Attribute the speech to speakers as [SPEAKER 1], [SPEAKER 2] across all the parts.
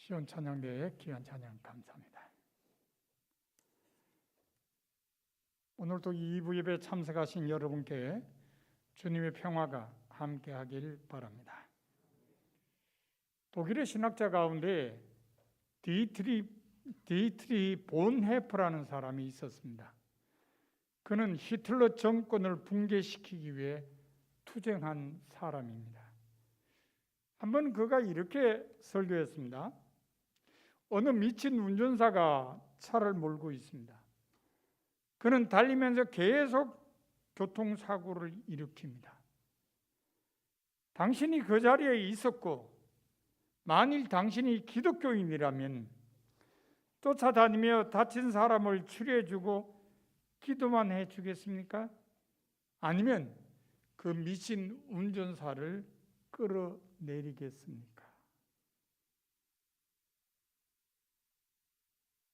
[SPEAKER 1] 시온 찬양대의 귀한 찬양 감사합니다. 오늘도 2부 예배 참석하신 여러분께 주님의 평화가 함께하길 바랍니다. 독일의 신학자 가운데 디트리 본헤프라는 사람이 있었습니다. 그는 히틀러 정권을 붕괴시키기 위해 투쟁한 사람입니다. 한번 그가 이렇게 설교했습니다. 어느 미친 운전사가 차를 몰고 있습니다. 그는 달리면서 계속 교통사고를 일으킵니다. 당신이 그 자리에 있었고 만일 당신이 기독교인이라면 쫓아다니며 다친 사람을 치료해주고 기도만 해주겠습니까? 아니면 그 미친 운전사를 끌어내리겠습니까?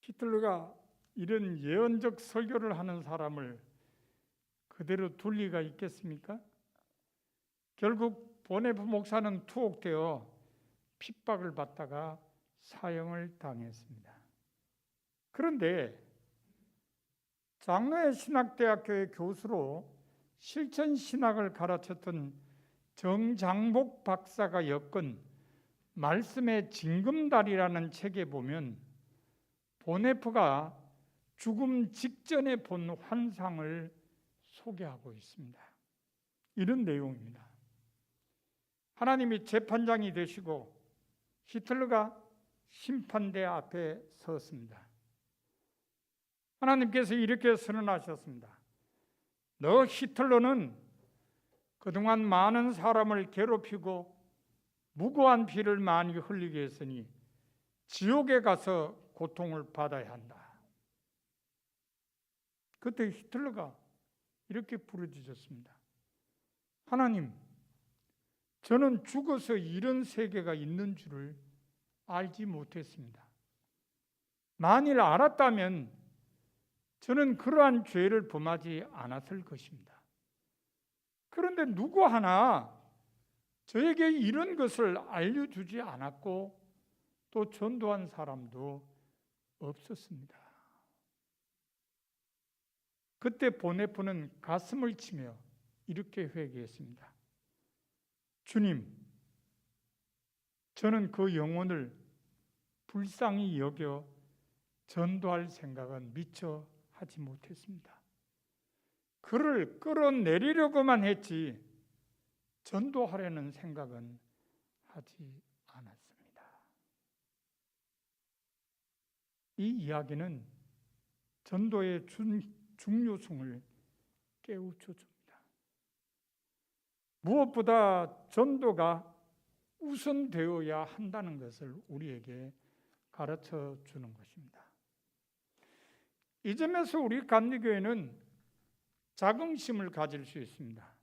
[SPEAKER 1] 히틀러가 이런 예언적 설교를 하는 사람을 그대로 둘 리가 있겠습니까? 결국 보네프 목사는 투옥되어 핍박을 받다가 사형을 당했습니다. 그런데 장로의 신학대학교의 교수로 실천신학을 가르쳤던 정장복 박사가 엮은 말씀의 징검다리라는 책에 보면 보네프가 죽음 직전에 본 환상을 소개하고 있습니다. 이런 내용입니다. 하나님이 재판장이 되시고 히틀러가 심판대 앞에 섰습니다. 하나님께서 이렇게 선언하셨습니다. 너 히틀러는 그동안 많은 사람을 괴롭히고 무고한 피를 많이 흘리게 했으니 지옥에 가서 고통을 받아야 한다. 그때 히틀러가 이렇게 부르짖었습니다. 하나님, 저는 죽어서 이런 세계가 있는 줄을 알지 못했습니다. 만일 알았다면 저는 그러한 죄를 범하지 않았을 것입니다. 그런데 누구 하나 저에게 이런 것을 알려주지 않았고 또 전도한 사람도 없었습니다. 그때 보네프는 가슴을 치며 이렇게 회개했습니다. 주님, 저는 그 영혼을 불쌍히 여겨 전도할 생각은 미처 하지 못했습니다. 그를 끌어내리려고만 했지 전도하려는 생각은 하지 않았습니다. 이 이야기는 전도의 중요성을 깨우쳐 줍니다. 무엇보다 전도가 우선되어야 한다는 것을 우리에게 가르쳐 주는 것입니다. 이 점에서 우리 감리교회는 자긍심을 가질 수 있습니다.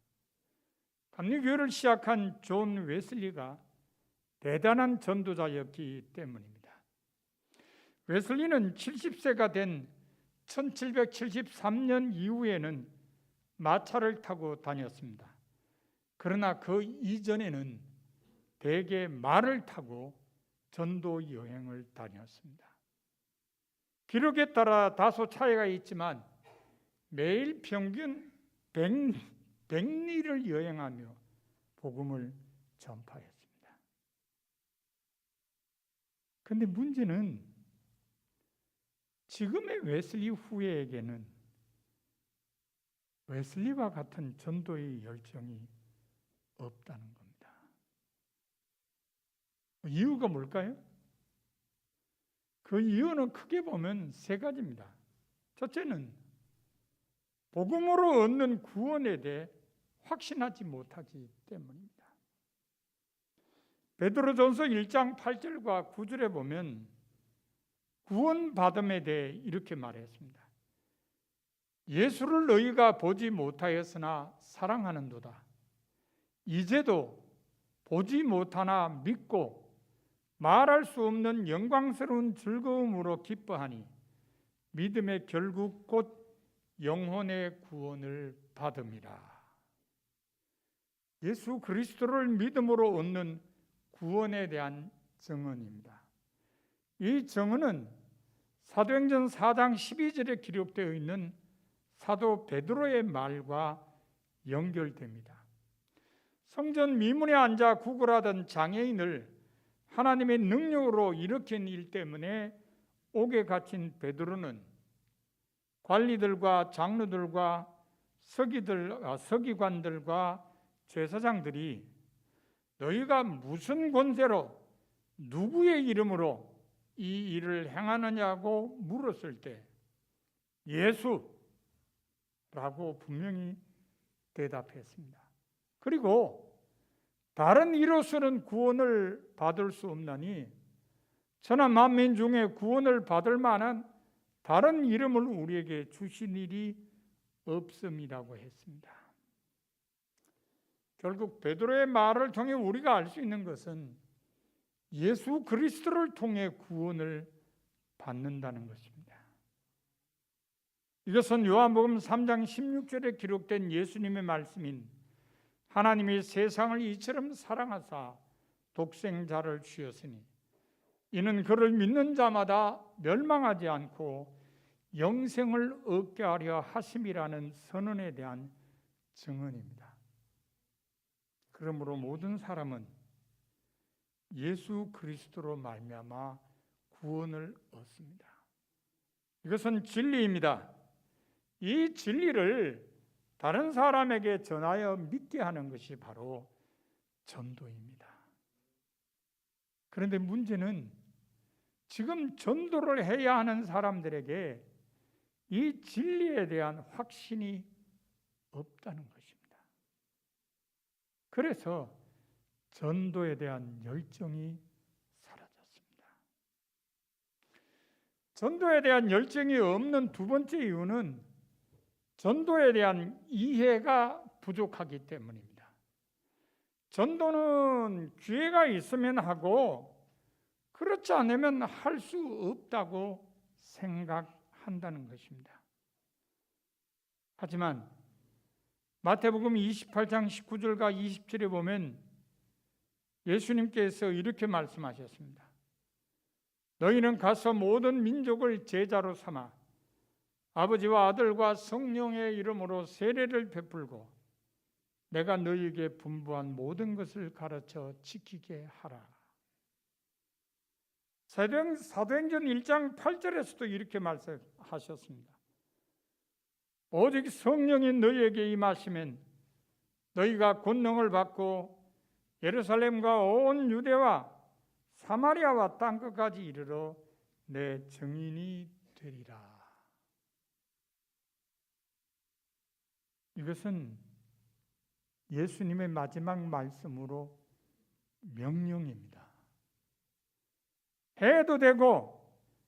[SPEAKER 1] 감리교회를 시작한 존 웨슬리가 대단한 전도자였기 때문입니다. 웨슬리는 70세가 된 1773년 이후에는 마차를 타고 다녔습니다. 그러나 그 이전에는 대개 말을 타고 전도 여행을 다녔습니다. 기록에 따라 다소 차이가 있지만 매일 평균 100리를 여행하며 복음을 전파했습니다. 그런데 문제는 지금의 웨슬리 후예에게는 웨슬리와 같은 전도의 열정이 없다는 겁니다. 이유가 뭘까요? 그 이유는 크게 보면 세 가지입니다. 첫째는 복음으로 얻는 구원에 대해 확신하지 못하기 때문입니다. 베드로전서 1장 8절과 9절에 보면 구원받음에 대해 이렇게 말했습니다. 예수를 너희가 보지 못하였으나 사랑하는도다. 이제도 보지 못하나 믿고 말할 수 없는 영광스러운 즐거움으로 기뻐하니 믿음의 결국 곧 영혼의 구원을 받음이라. 예수 그리스도를 믿음으로 얻는 구원에 대한 증언입니다. 이 정언은 사도행전 4장 12절에 기록되어 있는 사도 베드로의 말과 연결됩니다. 성전 미문에 앉아 구걸하던 장애인을 하나님의 능력으로 일으킨 일 때문에 옥에 갇힌 베드로는 관리들과 장로들과 서기관들과 제사장들이 너희가 무슨 권세로 누구의 이름으로 이 일을 행하느냐고 물었을 때 예수라고 분명히 대답했습니다. 그리고 다른 이로서는 구원을 받을 수 없나니 천하 만민 중에 구원을 받을 만한 다른 이름을 우리에게 주신 일이 없음이라고 했습니다. 결국 베드로의 말을 통해 우리가 알 수 있는 것은 예수 그리스도를 통해 구원을 받는다는 것입니다. 이것은 요한복음 3장 16절에 기록된 예수님의 말씀인 하나님이 세상을 이처럼 사랑하사 독생자를 주셨으니 이는 그를 믿는 자마다 멸망하지 않고 영생을 얻게 하려 하심이라는 선언에 대한 증언입니다. 그러므로 모든 사람은 예수 그리스도로 말미암아 구원을 얻습니다. 이것은 진리입니다. 이 진리를 다른 사람에게 전하여 믿게 하는 것이 바로 전도입니다. 그런데 문제는 지금 전도를 해야 하는 사람들에게 이 진리에 대한 확신이 없다는 것입니다. 그래서 전도에 대한 열정이 사라졌습니다. 전도에 대한 열정이 없는 두 번째 이유는 전도에 대한 이해가 부족하기 때문입니다. 전도는 기회가 있으면 하고 그렇지 않으면 할 수 없다고 생각한다는 것입니다. 하지만 마태복음 28장 19절과 20절에 보면 예수님께서 이렇게 말씀하셨습니다. 너희는 가서 모든 민족을 제자로 삼아 아버지와 아들과 성령의 이름으로 세례를 베풀고 내가 너희에게 분부한 모든 것을 가르쳐 지키게 하라. 사도행전 1장 8절에서도 이렇게 말씀하셨습니다. 오직 성령이 너희에게 임하시면 너희가 권능을 받고 예루살렘과 온 유대와 사마리아와 땅끝까지 이르러 내 증인이 되리라. 이것은 예수님의 마지막 말씀으로 명령입니다. 해도 되고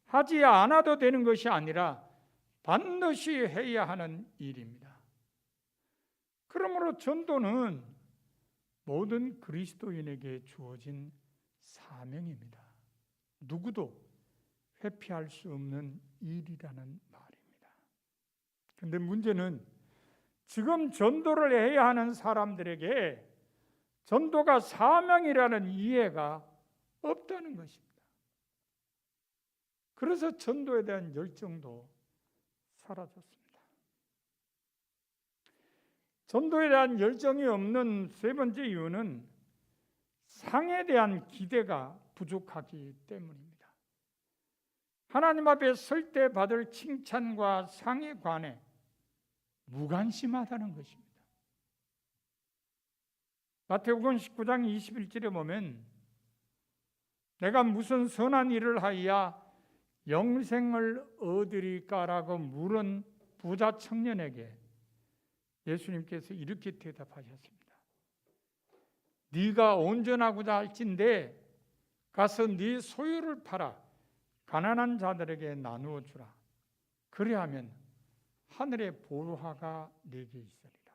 [SPEAKER 1] 하지 않아도 되는 것이 아니라 반드시 해야 하는 일입니다. 그러므로 전도는 모든 그리스도인에게 주어진 사명입니다. 누구도 회피할 수 없는 일이라는 말입니다. 그런데 문제는 지금 전도를 해야 하는 사람들에게 전도가 사명이라는 이해가 없다는 것입니다. 그래서 전도에 대한 열정도 사라졌습니다. 전도에 대한 열정이 없는 세 번째 이유는 상에 대한 기대가 부족하기 때문입니다. 하나님 앞에 설 때 받을 칭찬과 상에 관해 무관심하다는 것입니다. 마태복음 19장 21절에 보면 내가 무슨 선한 일을 하여야 영생을 얻으리까라고 물은 부자 청년에게 예수님께서 이렇게 대답하셨습니다. 네가 온전하고자 할진대 가서 네 소유를 팔아 가난한 자들에게 나누어 주라. 그리하면 하늘의 보화가 네게 있으리라.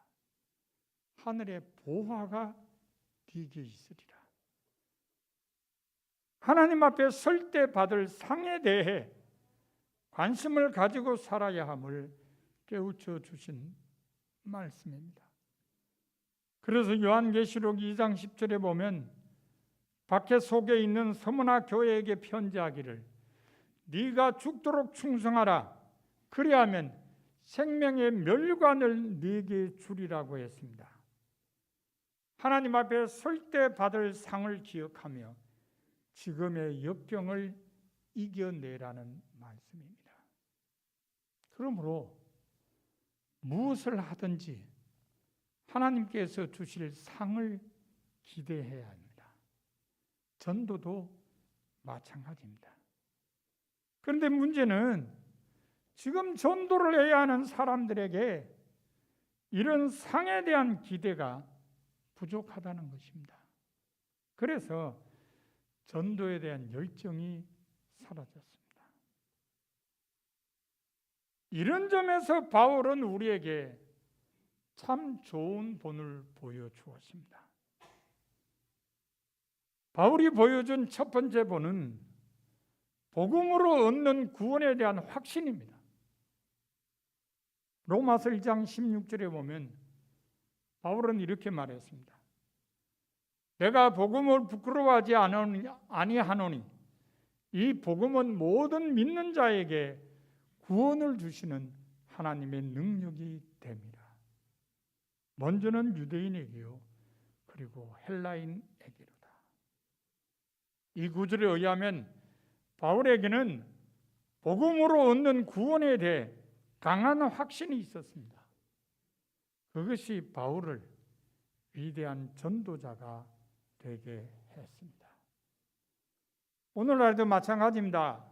[SPEAKER 1] 하늘의 보화가 네게 있으리라. 하나님 앞에 설 때 받을 상에 대해 관심을 가지고 살아야 함을 깨우쳐 주신 말씀입니다. 그래서 요한계시록 2장 10절에 보면 밖에 속에 있는 서문화 교회에게 편지하기를 네가 죽도록 충성하라. 그리하면 생명의 멸관을 네게 주리라고 했습니다. 하나님 앞에 설 때 받을 상을 기억하며 지금의 역경을 이겨내라는 말씀입니다. 그러므로 무엇을 하든지 하나님께서 주실 상을 기대해야 합니다. 전도도 마찬가지입니다. 그런데 문제는 지금 전도를 해야 하는 사람들에게 이런 상에 대한 기대가 부족하다는 것입니다. 그래서 전도에 대한 열정이 사라졌습니다. 이런 점에서 바울은 우리에게 참 좋은 본을 보여주었습니다. 바울이 보여준 첫 번째 본은 복음으로 얻는 구원에 대한 확신입니다. 로마서 1장 16절에 보면 바울은 이렇게 말했습니다. 내가 복음을 부끄러워하지 아니하노니 이 복음은 모든 믿는 자에게 구원을 주시는 하나님의 능력이 됨이라. 먼저는 유대인에게요, 그리고 헬라인에게로다. 이 구절에 의하면 바울에게는 복음으로 얻는 구원에 대해 강한 확신이 있었습니다. 그것이 바울을 위대한 전도자가 되게 했습니다. 오늘날도 마찬가지입니다.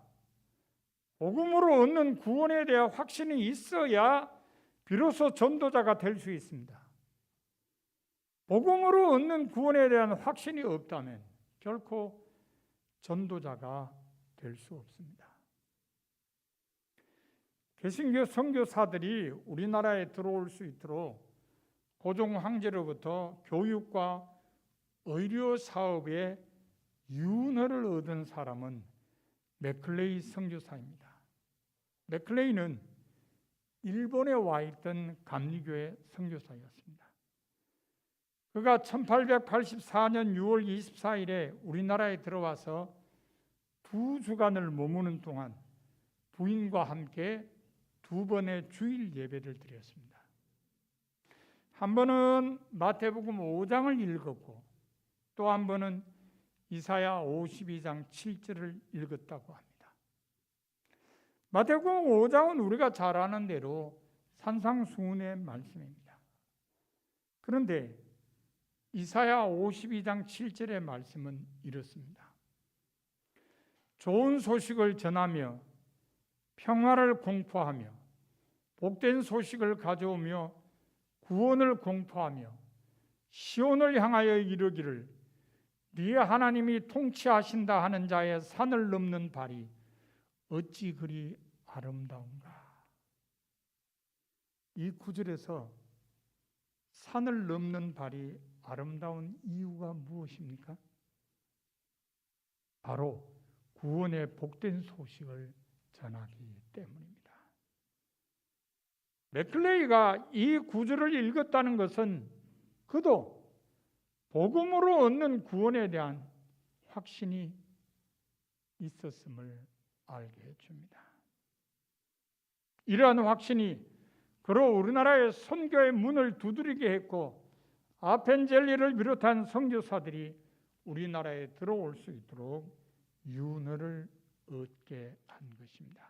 [SPEAKER 1] 복음으로 얻는 구원에 대한 확신이 있어야 비로소 전도자가 될 수 있습니다. 복음으로 얻는 구원에 대한 확신이 없다면 결코 전도자가 될 수 없습니다. 개신교 선교사들이 우리나라에 들어올 수 있도록 고종 황제로부터 교육과 의료 사업에 유은혜를 얻은 사람은 맥클레이 선교사입니다. 맥클레이는 일본에 와 있던 감리교회 선교사였습니다. 그가 1884년 6월 24일에 우리나라에 들어와서 2주간을 머무는 동안 부인과 함께 2번의 주일 예배를 드렸습니다. 한 번은 마태복음 5장을 읽었고 또 한 번은 이사야 52장 7절을 읽었다고 합니다. 마태복음 5장은 우리가 잘 아는 대로 산상수훈의 말씀입니다. 그런데 이사야 52장 7절의 말씀은 이렇습니다. 좋은 소식을 전하며 평화를 공포하며 복된 소식을 가져오며 구원을 공포하며 시온을 향하여 이르기를 네 하나님이 통치하신다 하는 자의 산을 넘는 발이 어찌 그리 아름다운가. 이 구절에서 산을 넘는 발이 아름다운 이유가 무엇입니까? 바로 구원의 복된 소식을 전하기 때문입니다. 맥클레이가 이 구절을 읽었다는 것은 그도 복음으로 얻는 구원에 대한 확신이 있었음을 알게 해줍니다. 이러한 확신이 그로 우리나라의 선교의 문을 두드리게 했고 아펜젤리를 비롯한 선교사들이 우리나라에 들어올 수 있도록 유은혜를 얻게 한 것입니다.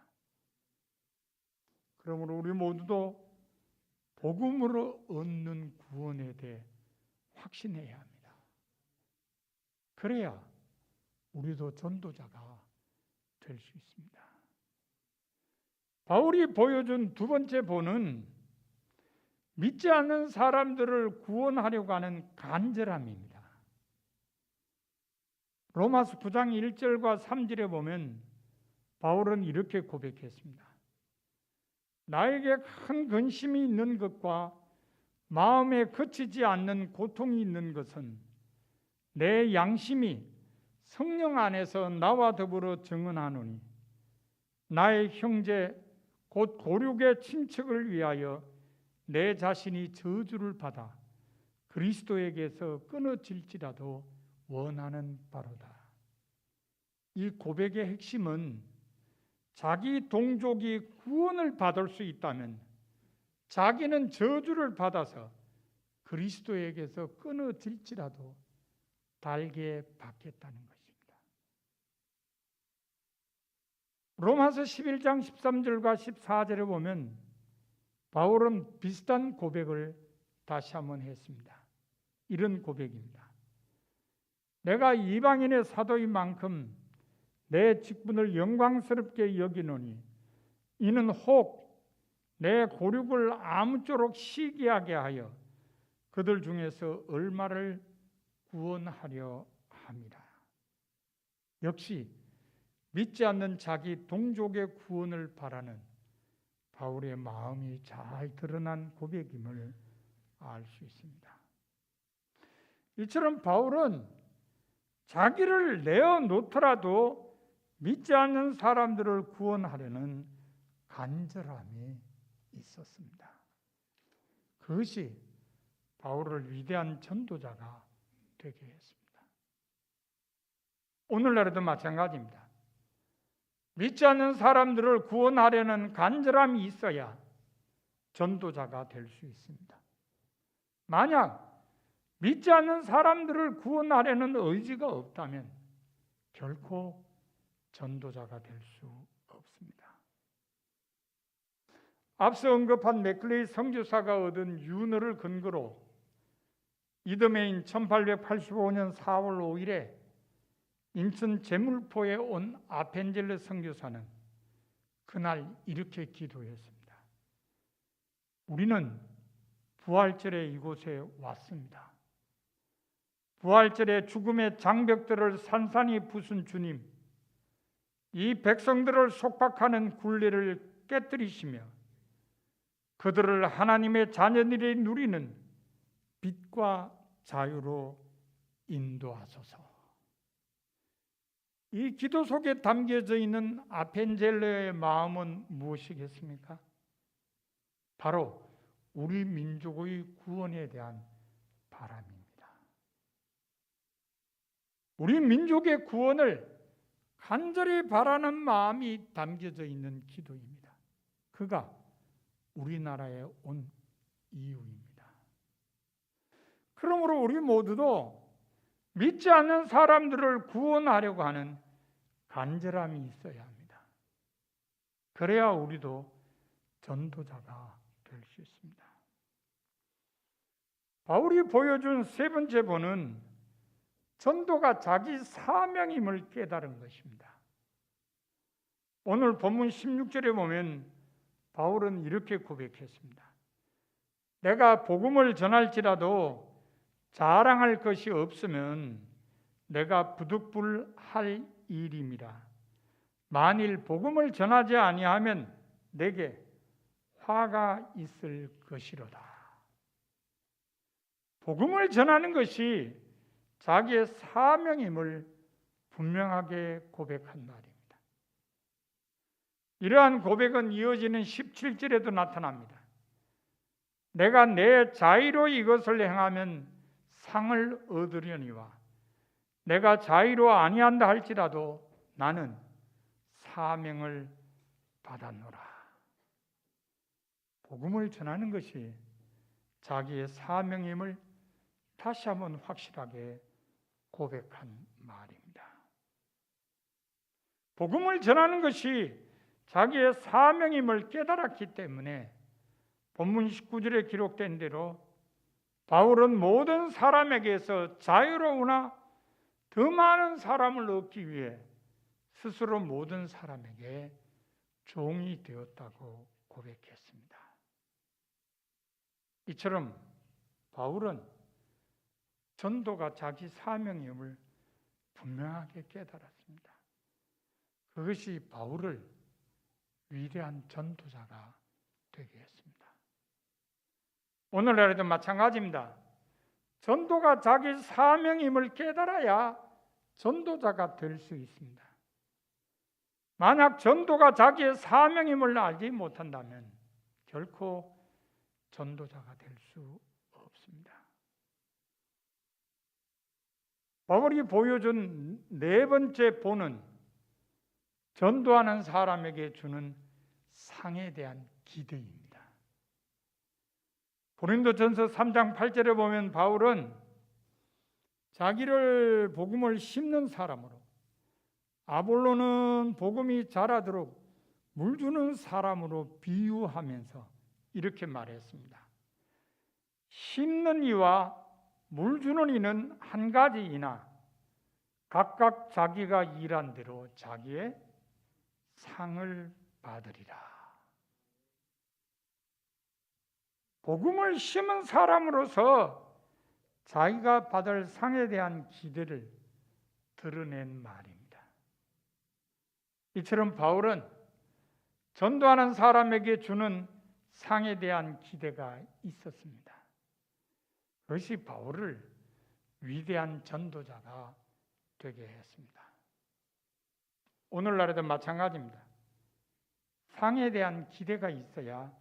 [SPEAKER 1] 그러므로 우리 모두도 복음으로 얻는 구원에 대해 확신해야 합니다. 그래야 우리도 전도자가 될 수 있습니다. 바울이 보여준 두 번째 본은 믿지 않는 사람들을 구원하려고 하는 간절함입니다. 로마서 9장 1절과 3절에 보면 바울은 이렇게 고백했습니다. 나에게 큰 근심이 있는 것과 마음에 그치지 않는 고통이 있는 것은 내 양심이 성령 안에서 나와 더불어 증언하노니 나의 형제 곧 고륙의 친척을 위하여 내 자신이 저주를 받아 그리스도에게서 끊어질지라도 원하는 바로다. 이 고백의 핵심은 자기 동족이 구원을 받을 수 있다면 자기는 저주를 받아서 그리스도에게서 끊어질지라도 달게 받겠다는 것입니다. 로마서 11장 13절과 14절에 보면 바울은 비슷한 고백을 다시 한번 했습니다. 이런 고백입니다. 내가 이방인의 사도인 만큼 내 직분을 영광스럽게 여기노니 이는 혹 내 고륙을 아무쪼록 시기하게 하여 그들 중에서 얼마를 구원하려 함이라. 역시 믿지 않는 자기 동족의 구원을 바라는 바울의 마음이 잘 드러난 고백임을 알 수 있습니다. 이처럼 바울은 자기를 내어놓더라도 믿지 않는 사람들을 구원하려는 간절함이 있었습니다. 그것이 바울을 위대한 전도자가 되게 했습니다. 오늘날에도 마찬가지입니다. 믿지 않는 사람들을 구원하려는 간절함이 있어야 전도자가 될 수 있습니다. 만약 믿지 않는 사람들을 구원하려는 의지가 없다면 결코 전도자가 될 수 없습니다. 앞서 언급한 맥클레이 선교사가 얻은 유언을 근거로 이듬해인 1885년 4월 5일에 인천 제물포에 온 아펜젤레 선교사는 그날 이렇게 기도했습니다. 우리는 부활절에 이곳에 왔습니다. 부활절에 죽음의 장벽들을 산산이 부순 주님, 이 백성들을 속박하는 굴레를 깨뜨리시며 그들을 하나님의 자녀들이 누리는 빛과 자유로 인도하소서. 이 기도 속에 담겨져 있는 아펜젤레의 마음은 무엇이겠습니까? 바로 우리 민족의 구원에 대한 바람입니다. 우리 민족의 구원을 간절히 바라는 마음이 담겨져 있는 기도입니다. 그가 우리나라에 온 이유입니다. 그러므로 우리 모두도 믿지 않는 사람들을 구원하려고 하는 간절함이 있어야 합니다. 그래야 우리도 전도자가 될 수 있습니다. 바울이 보여준 세 번째 본은 전도가 자기 사명임을 깨달은 것입니다. 오늘 본문 16절에 보면 바울은 이렇게 고백했습니다. 내가 복음을 전할지라도 자랑할 것이 없으면 내가 부득불할 일임이라. 만일 복음을 전하지 아니하면 내게 화가 있을 것이로다. 복음을 전하는 것이 자기의 사명임을 분명하게 고백한 말입니다. 이러한 고백은 이어지는 17절에도 나타납니다. 내가 내 자의로 이것을 행하면 상을 얻으려니와 내가 자의로 아니한다 할지라도 나는 사명을 받았노라. 복음을 전하는 것이 자기의 사명임을 다시 한번 확실하게 고백한 말입니다. 복음을 전하는 것이 자기의 사명임을 깨달았기 때문에 본문 19절에 기록된 대로 바울은 모든 사람에게서 자유로우나 더 많은 사람을 얻기 위해 스스로 모든 사람에게 종이 되었다고 고백했습니다. 이처럼 바울은 전도가 자기 사명임을 분명하게 깨달았습니다. 그것이 바울을 위대한 전도자가 되게 했습니다. 오늘날에도 마찬가지입니다. 전도가 자기 사명임을 깨달아야 전도자가 될 수 있습니다. 만약 전도가 자기의 사명임을 알지 못한다면 결코 전도자가 될 수 없습니다. 바울이 보여준 네 번째 본은 전도하는 사람에게 주는 상에 대한 기대입니다. 고린도전서 3장 8절에 보면 바울은 자기를 복음을 심는 사람으로, 아볼로는 복음이 자라도록 물 주는 사람으로 비유하면서 이렇게 말했습니다. 심는 이와 물 주는 이는 한 가지이나 각각 자기가 일한 대로 자기의 상을 받으리라. 복음을 심은 사람으로서 자기가 받을 상에 대한 기대를 드러낸 말입니다. 이처럼 바울은 전도하는 사람에게 주는 상에 대한 기대가 있었습니다. 그것이 바울을 위대한 전도자가 되게 했습니다. 오늘날에도 마찬가지입니다. 상에 대한 기대가 있어야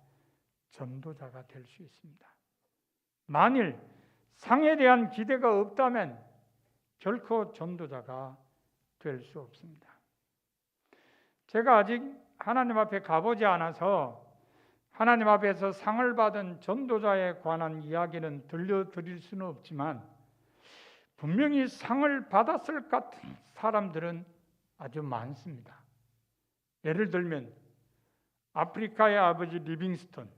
[SPEAKER 1] 전도자가 될 수 있습니다. 만일 상에 대한 기대가 없다면 결코 전도자가 될 수 없습니다. 제가 아직 하나님 앞에 가보지 않아서 하나님 앞에서 상을 받은 전도자에 관한 이야기는 들려드릴 수는 없지만 분명히 상을 받았을 것 같은 사람들은 아주 많습니다. 예를 들면 아프리카의 아버지 리빙스턴,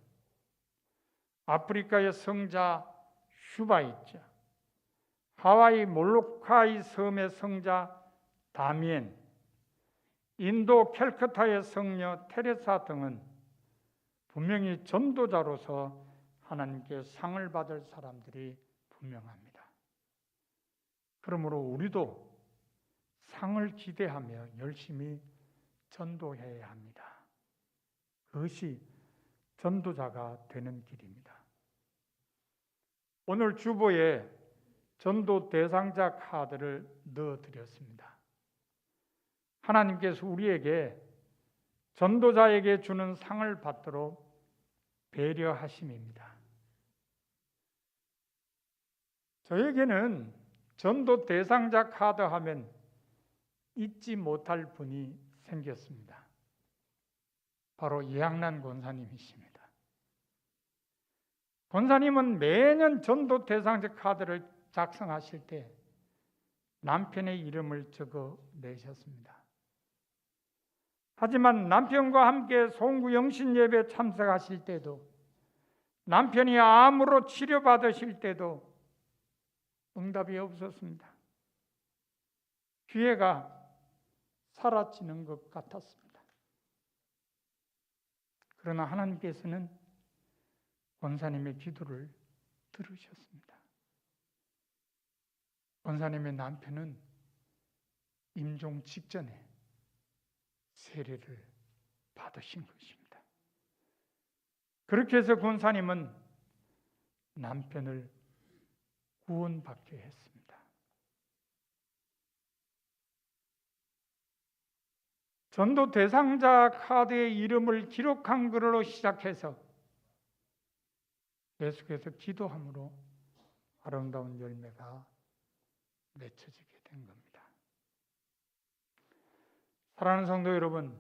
[SPEAKER 1] 아프리카의 성자 슈바이처, 하와이 몰로카이 섬의 성자 다미엔, 인도 캘커타의 성녀 테레사 등은 분명히 전도자로서 하나님께 상을 받을 사람들이 분명합니다. 그러므로 우리도 상을 기대하며 열심히 전도해야 합니다. 그것이 전도자가 되는 길입니다. 오늘 주보에 전도 대상자 카드를 넣어드렸습니다. 하나님께서 우리에게 전도자에게 주는 상을 받도록 배려하심입니다. 저에게는 전도 대상자 카드 하면 잊지 못할 분이 생겼습니다. 바로 이양란 권사님이십니다. 권사님은 매년 전도 대상자 카드를 작성하실 때 남편의 이름을 적어 내셨습니다. 하지만 남편과 함께 송구 영신 예배 참석하실 때도, 남편이 암으로 치료받으실 때도 응답이 없었습니다. 기회가 사라지는 것 같았습니다. 그러나 하나님께서는 권사님의 기도를 들으셨습니다. 권사님의 남편은 임종 직전에 세례를 받으신 것입니다. 그렇게 해서 권사님은 남편을 구원받게 했습니다. 전도 대상자 카드에 이름을 기록한 글로 시작해서 계속해서 기도함으로 아름다운 열매가 맺혀지게 된 겁니다. 사랑하는 성도 여러분,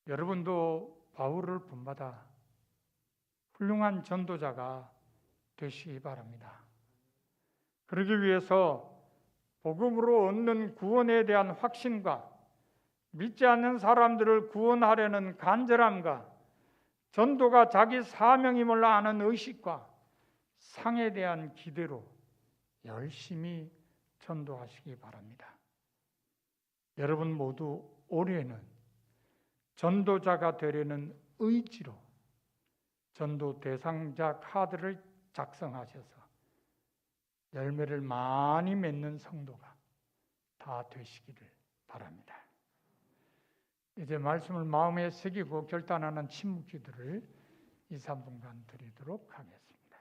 [SPEAKER 1] 여러분도 바울을 본받아 훌륭한 전도자가 되시기 바랍니다. 그러기 위해서 복음으로 얻는 구원에 대한 확신과 믿지 않는 사람들을 구원하려는 간절함과 전도가 자기 사명임을 아는 의식과 상에 대한 기대로 열심히 전도하시기 바랍니다. 여러분 모두 올해는 전도자가 되려는 의지로 전도 대상자 카드를 작성하셔서 열매를 많이 맺는 성도가 다 되시기를 바랍니다. 이제 말씀을 마음에 새기고 결단하는 침묵 기도를 2, 3분간 드리도록 하겠습니다.